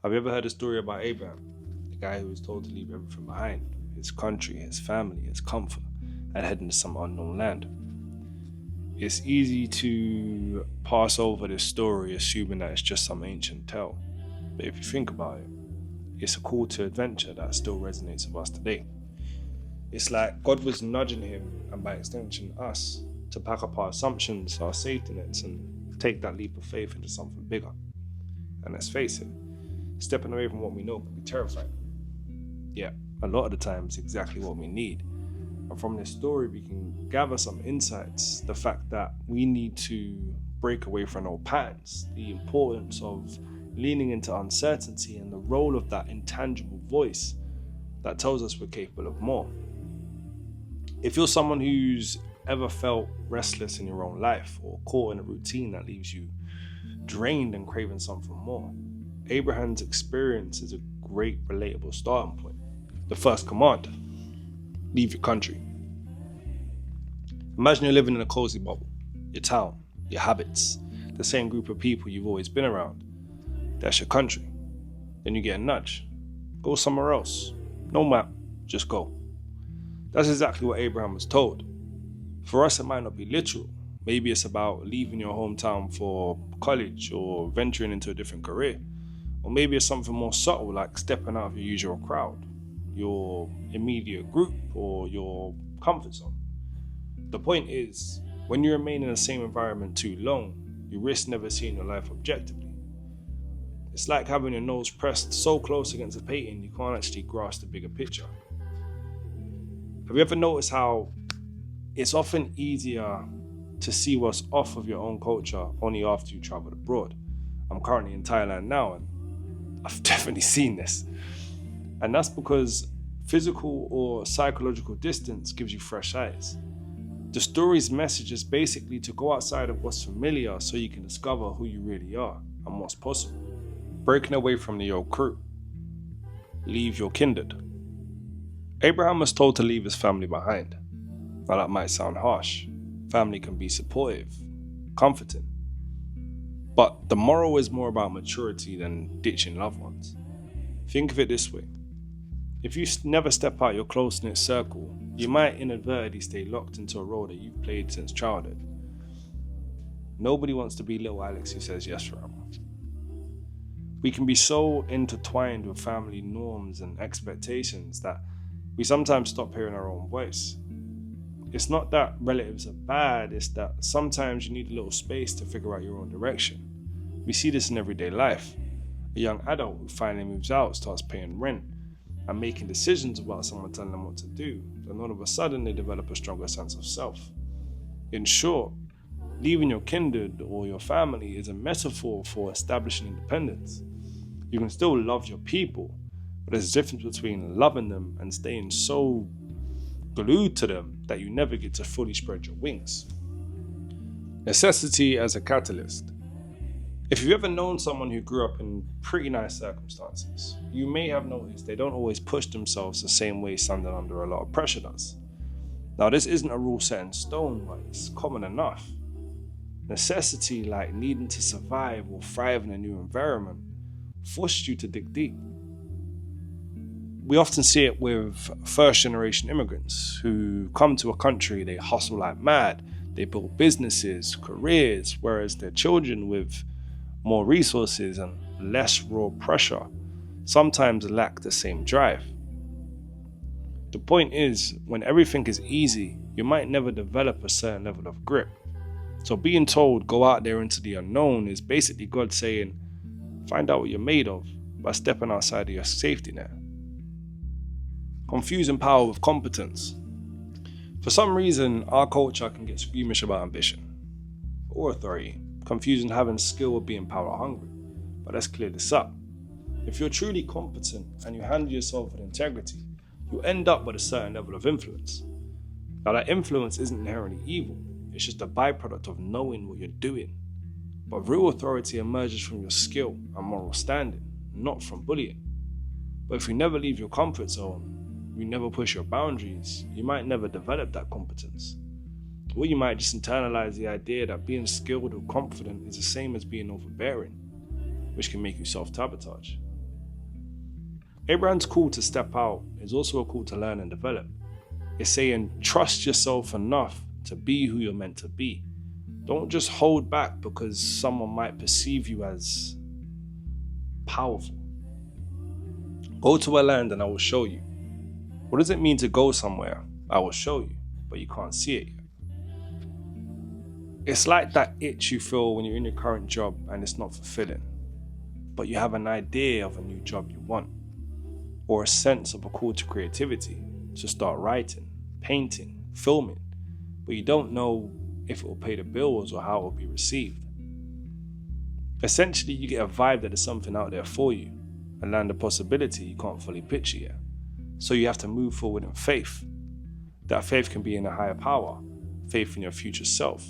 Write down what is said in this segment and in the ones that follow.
Have you ever heard a story about Abraham, the guy who was told to leave everything behind, his country, his family, his comfort, and head into some unknown land? It's easy to pass over this story assuming that it's just some ancient tale. But if you think about it, it's a call to adventure that still resonates with us today. It's like God was nudging him, and by extension us, to pack up our assumptions, our safety nets, and take that leap of faith into something bigger. And let's face it, stepping away from what we know can be terrifying. Yeah, a lot of the time it's exactly what we need. And from this story, we can gather some insights. The fact that we need to break away from old patterns, the importance of leaning into uncertainty, and the role of that intangible voice that tells us we're capable of more. If you're someone who's ever felt restless in your own life or caught in a routine that leaves you drained and craving something more, Abraham's experience is a great relatable starting point. The first command: leave your country. Imagine you're living in a cozy bubble, your town, your habits, the same group of people you've always been around. That's your country. Then you get a nudge. Go somewhere else. No map, just go. That's exactly what Abraham was told. For us, it might not be literal. Maybe it's about leaving your hometown for college or venturing into a different career. Or maybe it's something more subtle, like stepping out of your usual crowd, your immediate group, or your comfort zone. The point is, when you remain in the same environment too long, you risk never seeing your life objectively. It's like having your nose pressed so close against a painting you can't actually grasp the bigger picture. Have you ever noticed how it's often easier to see what's off of your own culture only after you traveled abroad? I'm currently in Thailand now, and I've definitely seen this. And that's because physical or psychological distance gives you fresh eyes. The story's message is basically to go outside of what's familiar so you can discover who you really are and what's possible. Breaking away from the old crew. Leave your kindred. Abraham was told to leave his family behind. Now that might sound harsh. Family can be supportive, comforting. But the moral is more about maturity than ditching loved ones. Think of it this way. If you never step out your close-knit circle, you might inadvertently stay locked into a role that you've played since childhood. Nobody wants to be little Alex who says yes forever. We can be so intertwined with family norms and expectations that we sometimes stop hearing our own voice. It's not that relatives are bad, it's that sometimes you need a little space to figure out your own direction. We see this in everyday life. A young adult who finally moves out, starts paying rent, and making decisions about someone telling them what to do, and all of a sudden they develop a stronger sense of self. In short, leaving your kindred or your family is a metaphor for establishing independence. You can still love your people, but there's a difference between loving them and staying so glued to them that you never get to fully spread your wings. Necessity as a catalyst. If you've ever known someone who grew up in pretty nice circumstances, you may have noticed they don't always push themselves the same way someone under a lot of pressure does. Now, this isn't a rule set in stone, but it's common enough. Necessity, like needing to survive or thrive in a new environment, forces you to dig deep. We often see it with first-generation immigrants who come to a country, they hustle like mad, they build businesses, careers, whereas their children with more resources and less raw pressure sometimes lack the same drive. The point is, when everything is easy, you might never develop a certain level of grit. So being told go out there into the unknown is basically God saying, find out what you're made of by stepping outside of your safety net. Confusing power with competence. For some reason, our culture can get squeamish about ambition or authority, confusing having skill with being power hungry. But let's clear this up. If you're truly competent and you handle yourself with integrity, you end up with a certain level of influence. Now that influence isn't inherently evil, it's just a byproduct of knowing what you're doing. But real authority emerges from your skill and moral standing, not from bullying. But if you never leave your comfort zone, you never push your boundaries, you might never develop that competence. Or you might just internalize the idea that being skilled or confident is the same as being overbearing, which can make you self-sabotage. Abraham's call to step out is also a call to learn and develop. It's saying trust yourself enough to be who you're meant to be. Don't just hold back because someone might perceive you as powerful. Go to a land and I will show you. What does it mean to go somewhere? I will show you, but you can't see it yet. It's like that itch you feel when you're in your current job and it's not fulfilling, but you have an idea of a new job you want, or a sense of a call to creativity, to start writing, painting, filming, but you don't know if it will pay the bills or how it will be received. Essentially, you get a vibe that there's something out there for you, and land a possibility you can't fully picture yet. So you have to move forward in faith. That faith can be in a higher power, faith in your future self,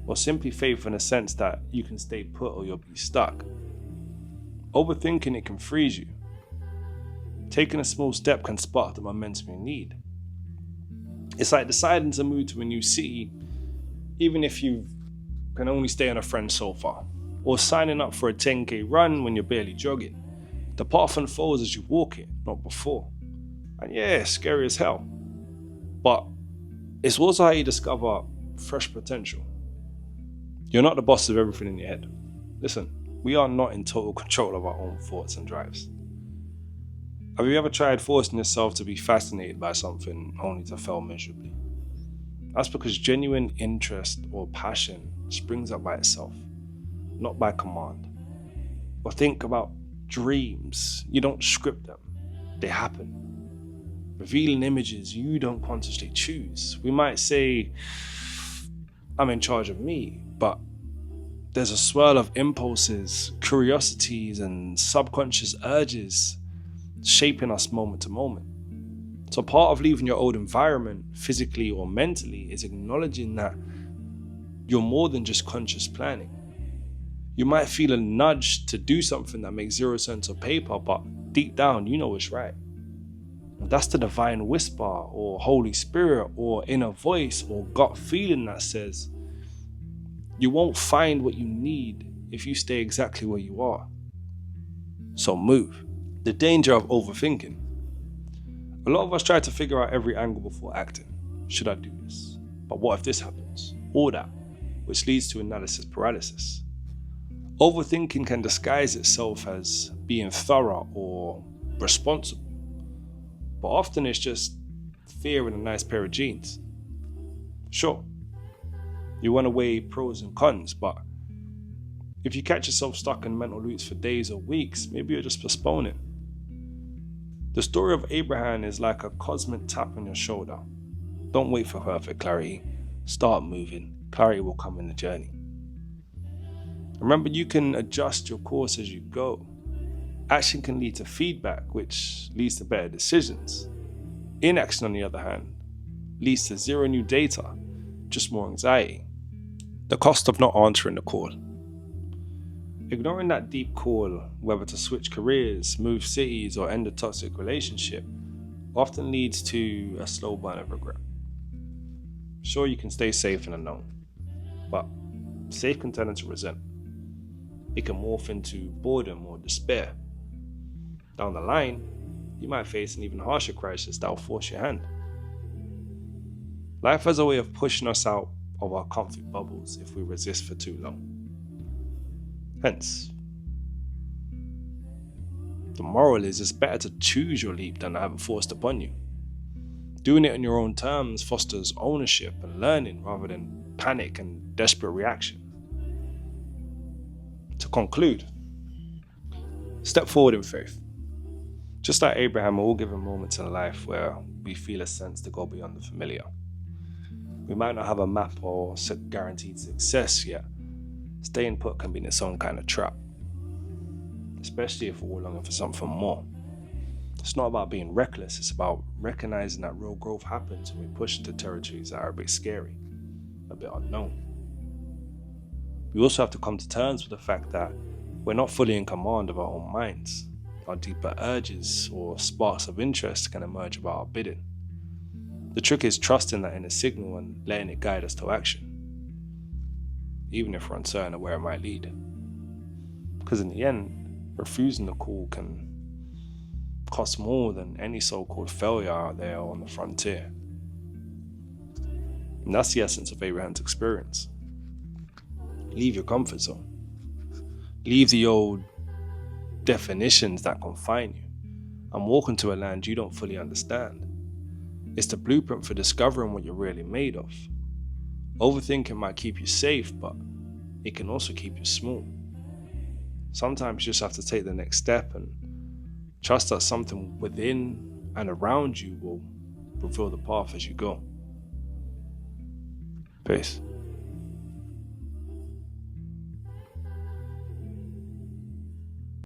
or simply faith in a sense that you can stay put or you'll be stuck. Overthinking it can freeze you. Taking a small step can spark the momentum you need. It's like deciding to move to a new city, even if you can only stay on a friend's sofa, or signing up for a 10k run when you're barely jogging. The path unfolds as you walk it, not before. And yeah, it's scary as hell. But it's also how you discover fresh potential. You're not the boss of everything in your head. Listen, we are not in total control of our own thoughts and drives. Have you ever tried forcing yourself to be fascinated by something only to fail miserably? That's because genuine interest or passion springs up by itself, not by command. Or think about dreams. You don't script them, they happen. Revealing images you don't consciously choose. We might say, I'm in charge of me, but there's a swirl of impulses, curiosities, and subconscious urges shaping us moment to moment. So part of leaving your old environment, physically or mentally, is acknowledging that you're more than just conscious planning. You might feel a nudge to do something that makes zero sense on paper, but deep down, you know it's right. That's the divine whisper, or Holy Spirit, or inner voice, or gut feeling that says, you won't find what you need if you stay exactly where you are. So move. The danger of overthinking. A lot of us try to figure out every angle before acting. Should I do this? But what if this happens? Or that, which leads to analysis paralysis. Overthinking can disguise itself as being thorough or responsible, but often it's just fear in a nice pair of jeans. Sure, you want to weigh pros and cons, but if you catch yourself stuck in mental loops for days or weeks, maybe you're just postponing. The story of Abraham is like a cosmic tap on your shoulder. Don't wait for perfect clarity. Start moving. Clarity will come in the journey. Remember, you can adjust your course as you go. Action can lead to feedback, which leads to better decisions. Inaction, on the other hand, leads to zero new data, just more anxiety. The cost of not answering the call. Ignoring that deep call, whether to switch careers, move cities, or end a toxic relationship, often leads to a slow burn of regret. Sure, you can stay safe in the known, but safe can turn into resentment. It can morph into boredom or despair. Down the line, you might face an even harsher crisis that will force your hand. Life has a way of pushing us out of our comfort bubbles if we resist for too long. Hence, the moral is it's better to choose your leap than to have it forced upon you. Doing it on your own terms fosters ownership and learning rather than panic and desperate reaction. To conclude, step forward in faith. Just like Abraham, we're all given moments in life where we feel a sense to go beyond the familiar. We might not have a map or guaranteed success yet. Staying put can be in its own kind of trap, especially if we're all longing for something more. It's not about being reckless, it's about recognizing that real growth happens when we push into territories that are a bit scary, a bit unknown. We also have to come to terms with the fact that we're not fully in command of our own minds. Our deeper urges or sparks of interest can emerge about our bidding. The trick is trusting that inner signal and letting it guide us to action, even if we're uncertain of where it might lead. Because in the end, refusing the call can costs more than any so-called failure out there on the frontier. And that's the essence of Abraham's experience. Leave your comfort zone. Leave the old definitions that confine you and walk into a land you don't fully understand. It's the blueprint for discovering what you're really made of. Overthinking might keep you safe, but it can also keep you small. Sometimes you just have to take the next step and trust that something within and around you will reveal the path as you go. Peace.